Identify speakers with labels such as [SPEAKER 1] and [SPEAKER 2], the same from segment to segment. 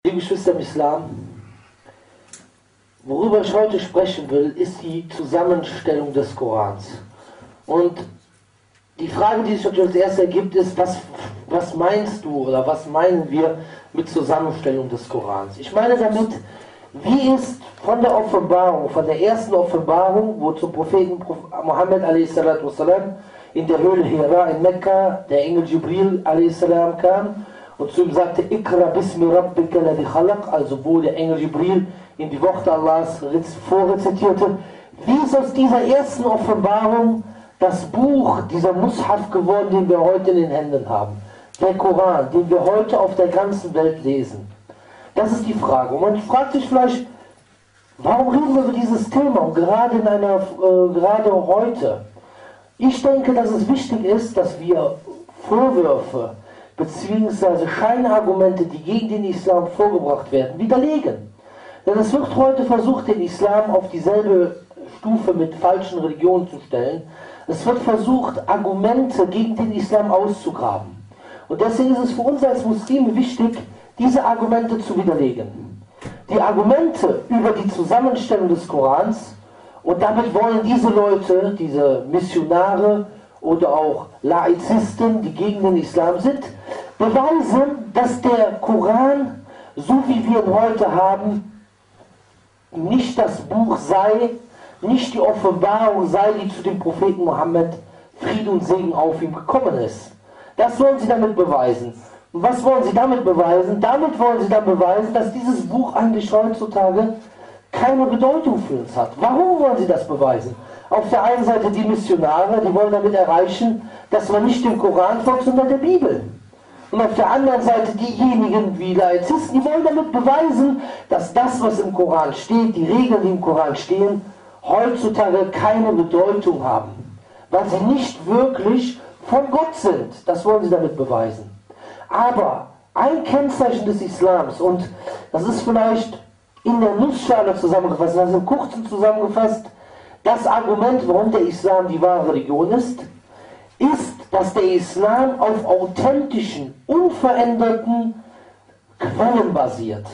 [SPEAKER 1] Liebe Geschwister im Islam, worüber ich heute sprechen will, ist die Zusammenstellung des Korans. Und die Frage, die sich natürlich als erstes ergibt, ist, was meinst du oder was meinen wir mit Zusammenstellung des Korans? Ich meine damit, wie ist von der Offenbarung, von der ersten Offenbarung, wo zum Propheten Muhammad a.s. in der Höhle Hira in Mekka der Engel Jibril a.s. kam und zu ihm sagte, Ikra bismi rabbika ladhi khalaq, also wo der Engel Jibril in die Worte Allahs vorrezitierte, wie ist aus dieser ersten Offenbarung das Buch, dieser Mushaf geworden, den wir heute in den Händen haben. Der Koran, den wir heute auf der ganzen Welt lesen. Das ist die Frage. Und man fragt sich vielleicht, warum reden wir über dieses Thema, und gerade heute? Ich denke, dass es wichtig ist, dass wir Vorwürfe bzw. Scheinargumente, die gegen den Islam vorgebracht werden, widerlegen. Denn es wird heute versucht, den Islam auf dieselbe Stufe mit falschen Religionen zu stellen. Es wird versucht, Argumente gegen den Islam auszugraben. Und deswegen ist es für uns als Muslime wichtig, diese Argumente zu widerlegen. Die Argumente über die Zusammenstellung des Korans, und damit wollen diese Leute, diese Missionare oder auch Laizisten, die gegen den Islam sind, beweisen, dass der Koran, so wie wir ihn heute haben, nicht das Buch sei, nicht die Offenbarung sei, die zu dem Propheten Mohammed, Friede und Segen auf ihm gekommen ist. Das wollen sie damit beweisen. Und was wollen sie damit beweisen? Damit wollen sie dann beweisen, dass dieses Buch eigentlich heutzutage keine Bedeutung für uns hat. Warum wollen sie das beweisen? Auf der einen Seite die Missionare, die wollen damit erreichen, dass man nicht dem Koran folgt, sondern der Bibel. Und auf der anderen Seite diejenigen wie Laizisten, die wollen damit beweisen, dass das, was im Koran steht, die Regeln, die im Koran stehen, heutzutage keine Bedeutung haben. Weil sie nicht wirklich von Gott sind. Das wollen sie damit beweisen. Aber ein Kennzeichen des Islams, und das ist vielleicht in der Nussschale zusammengefasst, also im Kurzen zusammengefasst, das Argument, warum der Islam die wahre Religion ist, dass der Islam auf authentischen, unveränderten Quellen basiert.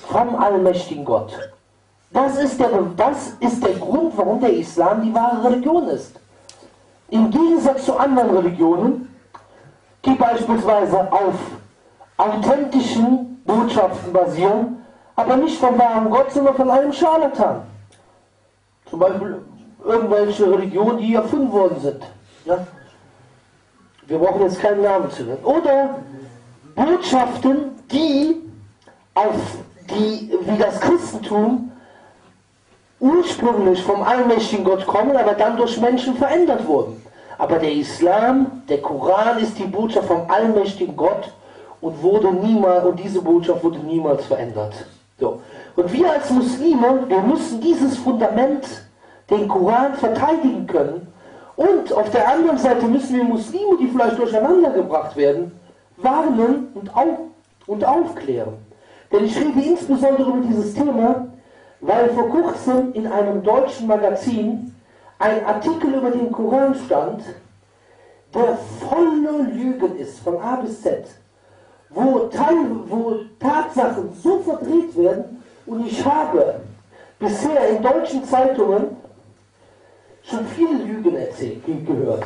[SPEAKER 1] Vom allmächtigen Gott. Das ist der Grund, warum der Islam die wahre Religion ist. Im Gegensatz zu anderen Religionen, die beispielsweise auf authentischen Botschaften basieren, aber nicht vom wahren Gott, sondern von einem Scharlatan. Zum Beispiel irgendwelche Religionen, die erfunden worden sind. Ja? Wir brauchen jetzt keinen Namen zu nennen. Oder Botschaften, die wie das Christentum, ursprünglich vom allmächtigen Gott kommen, aber dann durch Menschen verändert wurden. Aber der Islam, der Koran ist die Botschaft vom allmächtigen Gott und diese Botschaft wurde niemals verändert. So. Und wir als Muslime, wir müssen dieses Fundament, den Koran, verteidigen können. Und auf der anderen Seite müssen wir Muslime, die vielleicht durcheinander gebracht werden, warnen und aufklären. Denn ich rede insbesondere über dieses Thema, weil vor kurzem in einem deutschen Magazin ein Artikel über den Koran stand, der voller Lügen ist, von A bis Z, wo Tatsachen so verdreht werden, und ich habe bisher in deutschen Zeitungen schon viele Lügen gehört,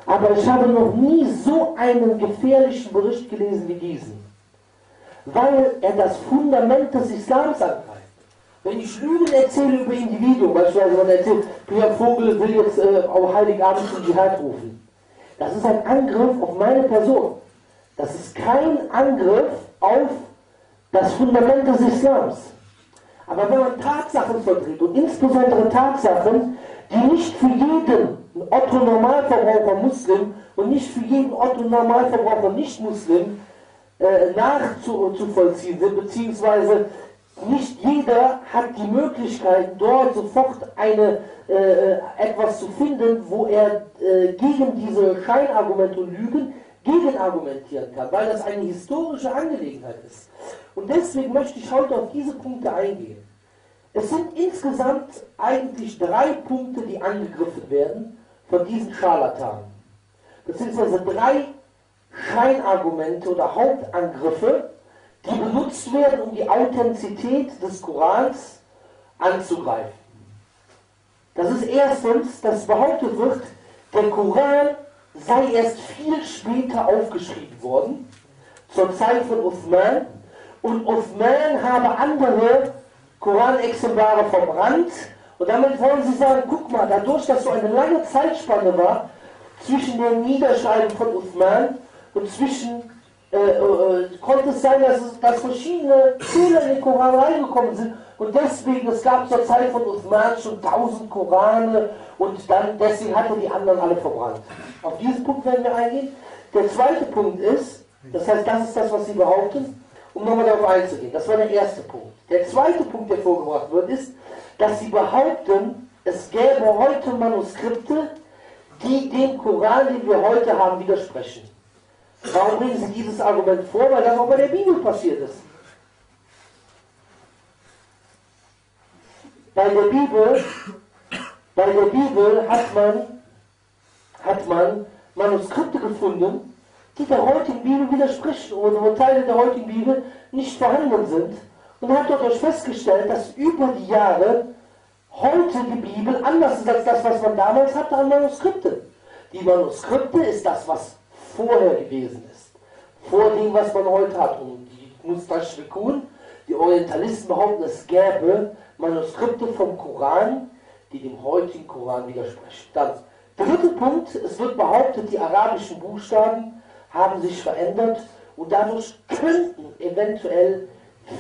[SPEAKER 1] aber ich habe noch nie so einen gefährlichen Bericht gelesen wie diesen, weil er das Fundament des Islams angreift. Wenn ich Lügen erzähle über Individuen, beispielsweise man erzählt, Pierre Vogel will jetzt auf Heiligabend zum Dschihad rufen, das ist ein Angriff auf meine Person. Das ist kein Angriff auf das Fundament des Islams. Aber wenn man Tatsachen verdreht, und insbesondere Tatsachen, die nicht für jeden Otto-Normalverbraucher Muslim und nicht für jeden Otto-Normalverbraucher Nicht-Muslim nachzuvollziehen sind, beziehungsweise nicht jeder hat die Möglichkeit, dort sofort etwas zu finden, wo er gegen diese Scheinargumente und Lügen gegenargumentieren kann, weil das eine historische Angelegenheit ist. Und deswegen möchte ich heute auf diese Punkte eingehen. Es sind insgesamt eigentlich 3 Punkte, die angegriffen werden von diesen Scharlatanen. Beziehungsweise 3 Scheinargumente oder Hauptangriffe, die benutzt werden, um die Authentizität des Korans anzugreifen. Das ist erstens, dass behauptet wird, der Koran sei erst viel später aufgeschrieben worden, zur Zeit von Uthman, und Uthman habe andere Koranexemplare verbrannt, und damit wollen sie sagen, guck mal, dadurch, dass so eine lange Zeitspanne war, zwischen dem Niederschreiben von Uthman und konnte es sein, dass verschiedene Fehler in den Koran reingekommen sind, und deswegen, es gab zur Zeit von Uthman schon 1000 Korane, und deswegen hat er die anderen alle verbrannt. Auf diesen Punkt werden wir eingehen. Der zweite Punkt ist, das heißt, das ist das, was sie behaupten, um nochmal darauf einzugehen. Das war der erste Punkt. Der zweite Punkt, der vorgebracht wird, ist, dass sie behaupten, es gäbe heute Manuskripte, die dem Koran, den wir heute haben, widersprechen. Warum bringen sie dieses Argument vor? Weil das auch bei der Bibel passiert ist. Bei der Bibel hat man Manuskripte gefunden, die der heutigen Bibel widersprechen oder wo Teile der heutigen Bibel nicht vorhanden sind. Und hat dort euch festgestellt, dass über die Jahre heute die Bibel anders ist als das, was man damals hatte an Manuskripte. Die Manuskripte ist das, was vorher gewesen ist. Vor dem, was man heute hat. Und die Mustashriqun, die Orientalisten behaupten, es gäbe Manuskripte vom Koran, die dem heutigen Koran widersprechen. Dann, dritter Punkt, es wird behauptet, die arabischen Buchstaben haben sich verändert und dadurch könnten eventuell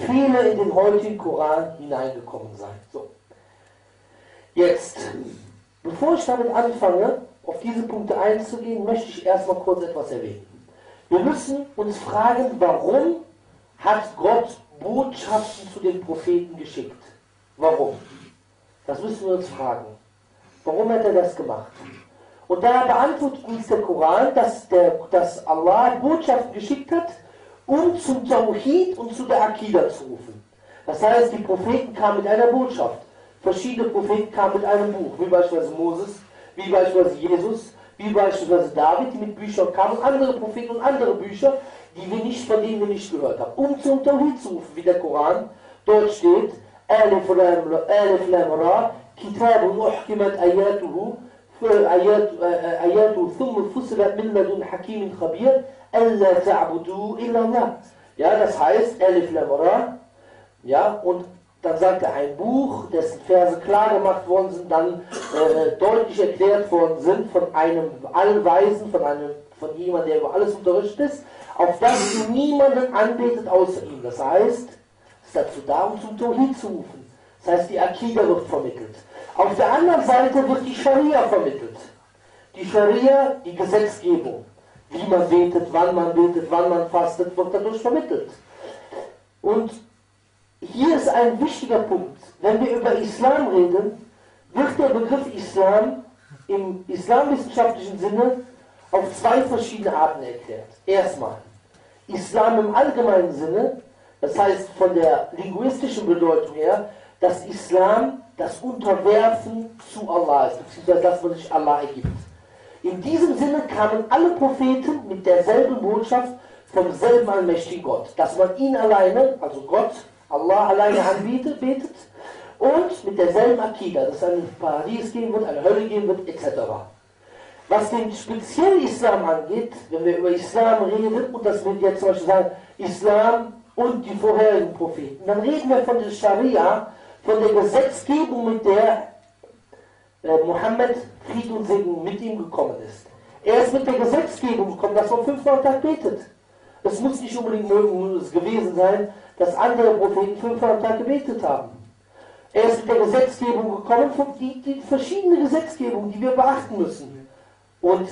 [SPEAKER 1] Fehler in den heutigen Koran hineingekommen sein. So. Jetzt, bevor ich damit anfange, auf diese Punkte einzugehen, möchte ich erstmal kurz etwas erwähnen. Wir müssen uns fragen, warum hat Gott Botschaften zu den Propheten geschickt? Warum? Das müssen wir uns fragen. Warum hat er das gemacht? Und da beantwortet uns der Koran, dass Allah Botschaften geschickt hat, um zum Tawhid und zu der Akida zu rufen. Das heißt, die Propheten kamen mit einer Botschaft. Verschiedene Propheten kamen mit einem Buch, wie beispielsweise Moses, wie beispielsweise Jesus, wie beispielsweise David, die mit Büchern kamen, und andere Propheten und andere Bücher, von denen wir nicht gehört haben, um zum Tawhid zu rufen, wie der Koran dort steht, Alif Lam Ra, Kitabun uhkimat ayatuhu, ayatuhu thumma fusilat min ladun hakimin khabir, alla ta'budu illa Allah. Ja, das heißt, Alif Lam Ra, ja, und dann sagt er ein Buch, dessen Verse klar gemacht worden sind, dann deutlich erklärt worden sind von einem Allweisen, von jemandem, der über alles unterrichtet ist, auf das du niemanden anbetet außer ihm. Das heißt, es ist dazu da, um zum Tawhid zu rufen. Das heißt, die Akida wird vermittelt. Auf der anderen Seite wird die Scharia vermittelt. Die Scharia, die Gesetzgebung. Wie man betet, wann man fastet, wird dadurch vermittelt. Und hier ist ein wichtiger Punkt. Wenn wir über Islam reden, wird der Begriff Islam im islamwissenschaftlichen Sinne auf zwei verschiedene Arten erklärt. Erstmal, Islam im allgemeinen Sinne, das heißt von der linguistischen Bedeutung her, dass Islam das Unterwerfen zu Allah ist, beziehungsweise dass man sich Allah ergibt. In diesem Sinne kamen alle Propheten mit derselben Botschaft vom selben allmächtigen Gott, dass man ihn alleine, also Gott, Allah alleine anbetet, betet, und mit derselben Akida, dass es ein Paradies geben wird, eine Hölle geben wird, etc. Was den speziellen Islam angeht, wenn wir über Islam reden, und das wird jetzt zum Beispiel sagen, Islam und die vorherigen Propheten, dann reden wir von der Scharia, von der Gesetzgebung, mit der Mohammed, Frieden und Segen, mit ihm gekommen ist. Er ist mit der Gesetzgebung gekommen, dass man 5-mal am Tag betet. Es muss nicht unbedingt möglich gewesen sein, dass andere Propheten 5-mal am Tag gebetet haben. Er ist mit der Gesetzgebung gekommen, die verschiedene Gesetzgebungen, die wir beachten müssen. Und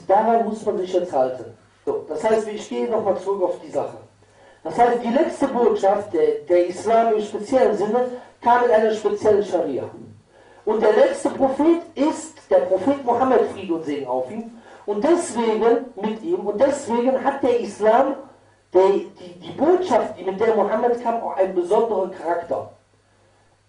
[SPEAKER 1] daran muss man sich jetzt halten. So, das heißt, ich gehe nochmal zurück auf die Sache. Das heißt, die letzte Botschaft, der Islam im speziellen Sinne, kam in einer speziellen Scharia. Und der letzte Prophet ist der Prophet Mohammed, Friede und Segen auf ihm. Und deswegen, mit ihm, und deswegen hat der Islam, die Botschaft, die mit der Mohammed kam, auch einen besonderen Charakter.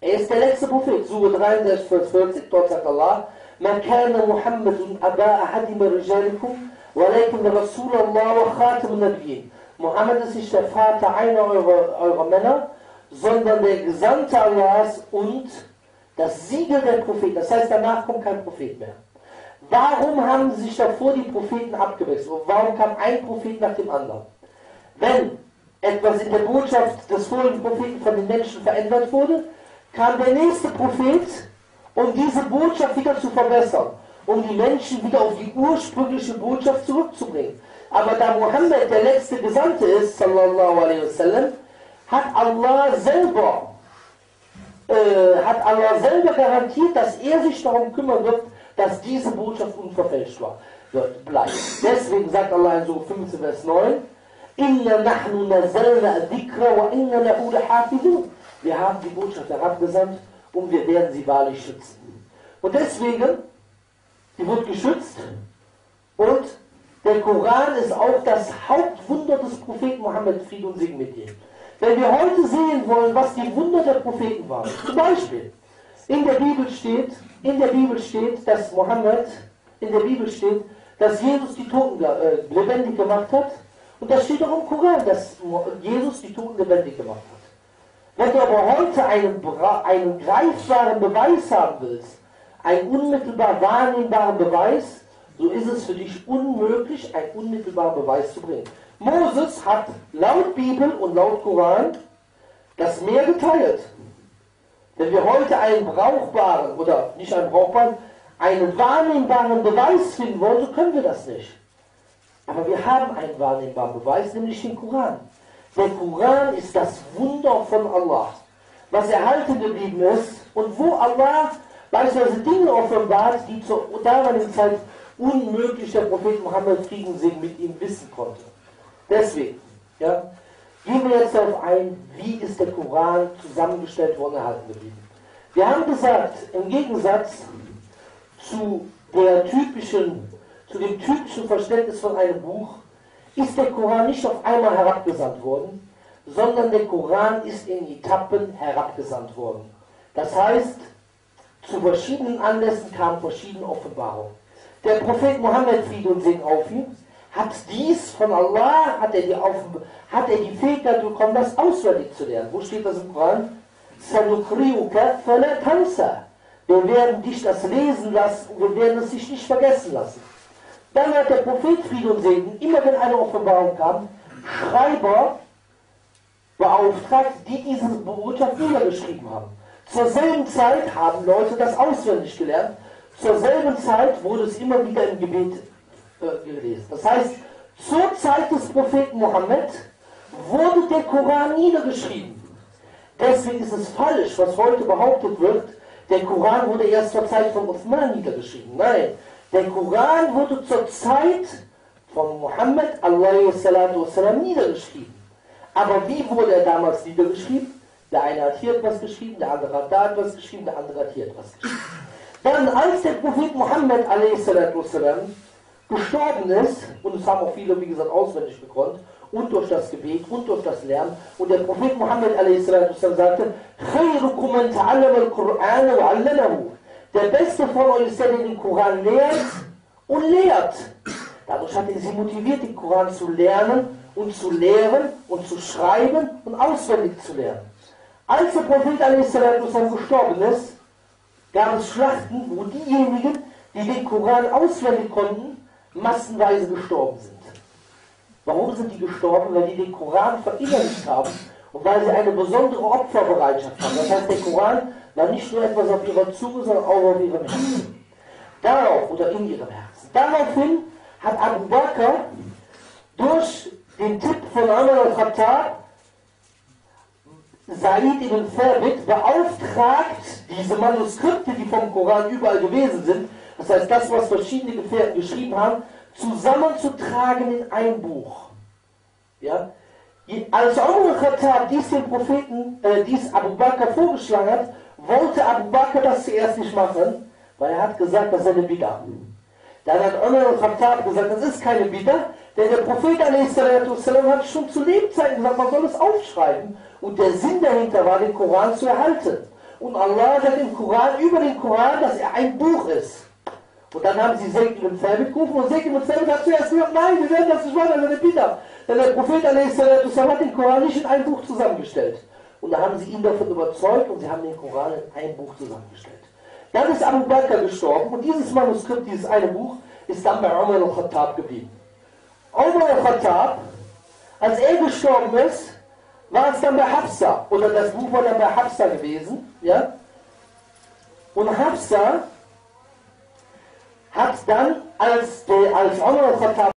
[SPEAKER 1] Er ist der letzte Prophet. Surah 33, Vers 40, dort sagt Allah, مَا كَانَ مُحَمَّدٌ أَبَا أَحَدٍ مِنْ رِجَالِكُمْ وَلَكِنْ رَسُولَ اللَّهِ وَخَاتَمَ النَّبِيِّينَ. Mohammed ist nicht der Vater einer eurer Männer, sondern der Gesandte Allahs und das Siegel der Propheten. Das heißt, danach kommt kein Prophet mehr. Warum haben sich davor die Propheten abgewechselt? Und warum kam ein Prophet nach dem anderen? Wenn etwas in der Botschaft des vorigen Propheten von den Menschen verändert wurde, kam der nächste Prophet, um diese Botschaft wieder zu verbessern, um die Menschen wieder auf die ursprüngliche Botschaft zurückzubringen. Aber da Mohammed der letzte Gesandte ist, sallallahu alaihi wasallam, hat Allah selber garantiert, dass er sich darum kümmern wird, dass diese Botschaft unverfälscht bleibt. Deswegen sagt Allah in Surah 15, Vers 9, Inna nahnu nazalna dhikra wa inna lahu lahafidun. Wir haben die Botschaft herabgesandt und wir werden sie wahrlich schützen. Und deswegen, sie wird geschützt und der Koran ist auch das Hauptwunder des Propheten Mohammed, Friede und Segen mit ihm. Wenn wir heute sehen wollen, was die Wunder der Propheten waren, zum Beispiel, in der Bibel steht, dass Mohammed, in der Bibel steht, dass Jesus die Toten lebendig gemacht hat. Und das steht auch im Koran, dass Jesus die Toten lebendig gemacht hat. Wenn du aber heute einen greifbaren Beweis haben willst, einen unmittelbar wahrnehmbaren Beweis, so ist es für dich unmöglich, einen unmittelbaren Beweis zu bringen. Moses hat laut Bibel und laut Koran das Meer geteilt. Wenn wir heute einen brauchbaren, oder nicht einen brauchbaren, einen wahrnehmbaren Beweis finden wollen, so können wir das nicht. Aber wir haben einen wahrnehmbaren Beweis, nämlich den Koran. Der Koran ist das Wunder von Allah, was erhalten geblieben ist und wo Allah beispielsweise Dinge offenbart, die zur damaligen Zeit unmöglich der Prophet Mohammed, Frieden und Segen mit ihm, wissen konnte. Deswegen, ja, gehen wir jetzt darauf ein, wie ist der Koran zusammengestellt worden, erhalten geblieben. Wir haben gesagt, im Gegensatz zu dem typischen Verständnis von einem Buch, ist der Koran nicht auf einmal herabgesandt worden, sondern der Koran ist in Etappen herabgesandt worden. Das heißt, zu verschiedenen Anlässen kamen verschiedene Offenbarungen. Der Prophet Mohammed, Friede und Segen auf ihm, hat dies von Allah, hat er die Fähigkeit bekommen, das auswendig zu lernen. Wo steht das im Koran? Sanukriuka fala tansa. Wir werden dich das lesen lassen und wir werden es dich nicht vergessen lassen. Dann hat der Prophet, Friede und Segen, immer wenn eine Offenbarung kam, Schreiber beauftragt, die diese Botschaft niedergeschrieben haben. Zur selben Zeit haben Leute das auswendig gelernt. Zur selben Zeit wurde es immer wieder im Gebet gelesen. Das heißt, zur Zeit des Propheten Mohammed wurde der Koran niedergeschrieben. Deswegen ist es falsch, was heute behauptet wird, der Koran wurde erst zur Zeit von Uthman niedergeschrieben. Nein, der Koran wurde zur Zeit von Mohammed a.s. niedergeschrieben. Aber wie wurde er damals niedergeschrieben? Der eine hat hier etwas geschrieben, der andere hat da etwas geschrieben, der andere hat hier etwas geschrieben. Dann, als der Prophet Mohammed a.s. gestorben ist, und es haben auch viele, wie gesagt, auswendig gekonnt, und durch das Gebet und durch das Lernen, und der Prophet Mohammed a.s. sagte, خَيْرُكُمْ مَنْ تَعَلَّمَ الْقُرْآنَ وَعَلَّمَهُ. Der Beste von euch ist der, der den Koran lehrt und lehrt. Dadurch hat er sie motiviert, den Koran zu lernen und zu lehren und zu schreiben und auswendig zu lernen. Als der Prophet a.s. gestorben ist, gab es Schlachten, wo diejenigen, die den Koran auswendig konnten, massenweise gestorben sind. Warum sind die gestorben? Weil die den Koran verinnerlicht haben und weil sie eine besondere Opferbereitschaft haben. Das heißt, der Koran war nicht nur etwas auf ihrer Zunge, sondern auch auf ihrem Herzen. In ihrem Herzen. Daraufhin hat Abu Bakr durch den Tipp von Umar al-Khattab Said ibn Thabit beauftragt, diese Manuskripte, die vom Koran überall gewesen sind, das heißt das, was verschiedene Gefährten geschrieben haben, zusammenzutragen in ein Buch. Ja? Als Umar al-Khattab dies Abu Bakr vorgeschlagen hat, wollte Abu Bakr das zuerst nicht machen, weil er hat gesagt, das ist eine Bid'ah. Dann hat Umar al-Khattab gesagt, das ist keine Bid'ah, denn der Prophet a.s. hat schon zu Lebzeiten gesagt, man soll es aufschreiben. Und der Sinn dahinter war, den Koran zu erhalten. Und Allah sagt im Koran, über den Koran, dass er ein Buch ist. Und dann haben sie Zayd ibn Thabit gerufen und Zayd ibn Thabit hat zuerst gesagt, nein, wir werden das nicht machen, also der Peter. Denn der Prophet a.s. hat den Koran nicht in ein Buch zusammengestellt. Und da haben sie ihn davon überzeugt und sie haben den Koran in ein Buch zusammengestellt. Dann ist Abu Bakr gestorben und dieses Manuskript, dieses eine Buch, ist dann bei Umar al-Khattab geblieben. Umar al-Khattab, als er gestorben ist, war es dann bei Hafsa, oder das Buch war dann bei Hafsa gewesen, ja? Und Hafsa hat dann, als Umar al-Khattab